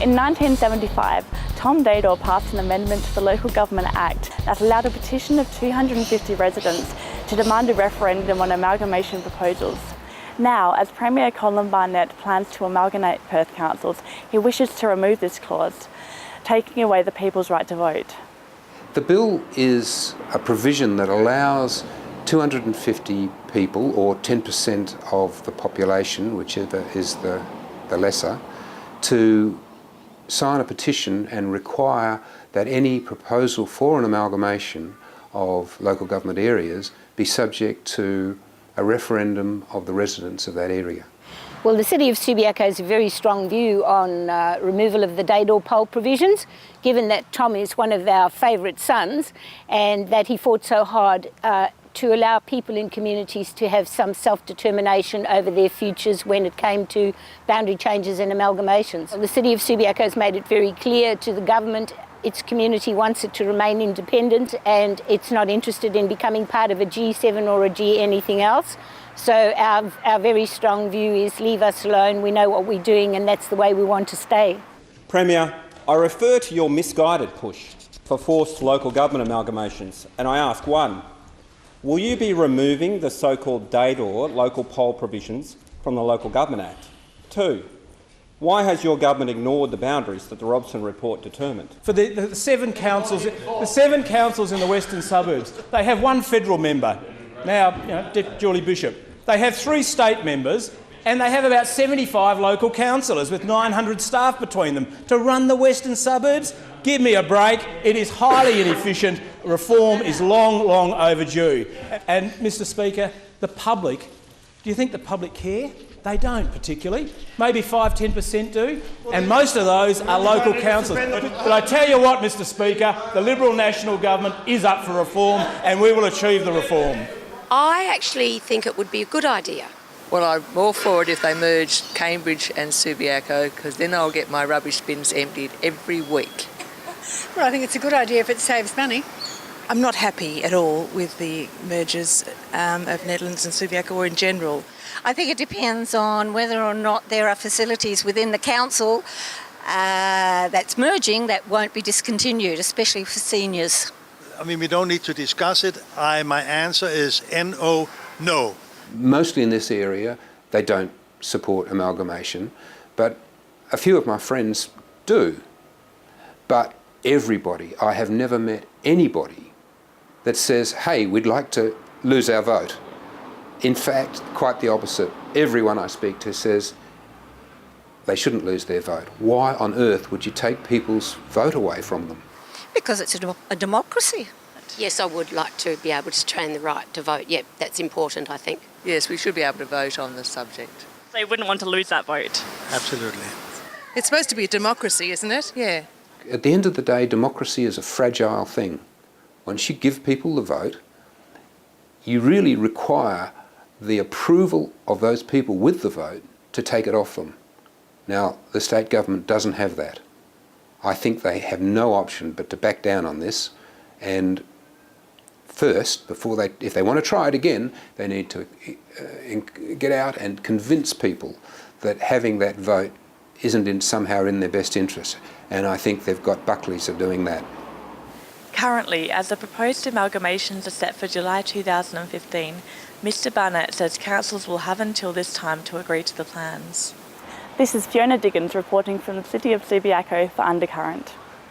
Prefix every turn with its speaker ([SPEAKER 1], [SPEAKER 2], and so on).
[SPEAKER 1] In 1975, Tom Daytor passed an amendment to the Local Government Act that allowed a petition of 250 residents to demand a referendum on amalgamation proposals. Now, as Premier Colin Barnett plans to amalgamate Perth councils, he wishes to remove this clause, taking away the people's right to vote.
[SPEAKER 2] The bill is a provision that allows 250 people, or 10% of the population, whichever is the lesser, to sign a petition and require that any proposal for an amalgamation of local government areas be subject to a referendum of the residents of that area.
[SPEAKER 3] Well, the City of Subiaco has a very strong view on removal of the Daytor poll provisions, given that Tom is one of our favourite sons and that he fought so hard to allow people in communities to have some self-determination over their futures when it came to boundary changes and amalgamations. The City of Subiaco has made it very clear to the government its community wants it to remain independent and it's not interested in becoming part of a G7 or a G anything else. So our very strong view is leave us alone, we know what we're doing and that's the way we want to stay.
[SPEAKER 4] Premier, I refer to your misguided push for forced local government amalgamations and I ask, 1, will you be removing the so-called Daytor local poll provisions from the Local Government Act? 2, why has your government ignored the boundaries that the Robson report determined?
[SPEAKER 5] For the seven councils in the western suburbs, they have one federal member, now Julie Bishop. They have 3 state members and they have about 75 local councillors with 900 staff between them to run the western suburbs. Give me a break. It is highly inefficient. Reform is long, long overdue. And, Mr Speaker, the public, do you think the public care? They don't particularly. Maybe 5–10% do, and most of those are local councils. But I tell you what, Mr Speaker, the Liberal National Government is up for reform and we will achieve the reform.
[SPEAKER 6] I actually think it would be a good idea.
[SPEAKER 7] Well, I'm all for it if they merge Cambridge and Subiaco, because then I'll get my rubbish bins emptied every week.
[SPEAKER 8] Well, I think it's a good idea if it saves money.
[SPEAKER 9] I'm not happy at all with the mergers of Netherlands and Subiaco, or in general.
[SPEAKER 10] I think it depends on whether or not there are facilities within the council that's merging that won't be discontinued, especially for seniors.
[SPEAKER 11] I mean, we don't need to discuss it. My answer is no.
[SPEAKER 2] Mostly in this area, they don't support amalgamation, but a few of my friends do. But everybody, I have never met anybody that says, hey, we'd like to lose our vote. In fact, quite the opposite. Everyone I speak to says they shouldn't lose their vote. Why on earth would you take people's vote away from them?
[SPEAKER 10] Because it's a democracy.
[SPEAKER 6] Yes, I would like to be able to train the right to vote. Yep, that's important, I think.
[SPEAKER 7] Yes, we should be able to vote on the subject.
[SPEAKER 1] They wouldn't want to lose that vote.
[SPEAKER 11] Absolutely.
[SPEAKER 9] It's supposed to be a democracy, isn't it? Yeah.
[SPEAKER 2] At the end of the day, democracy is a fragile thing. Once you give people the vote, you really require the approval of those people with the vote to take it off them. Now, the state government doesn't have that. I think they have no option but to back down on this, and first, if they want to try it again, they need to get out and convince people that having that vote isn't somehow in their best interest, and I think they've got Buckleys of doing that.
[SPEAKER 1] Currently, as the proposed amalgamations are set for July 2015, Mr Barnett says councils will have until this time to agree to the plans. This is Fiona Diggins reporting from the City of Subiaco for Undercurrent.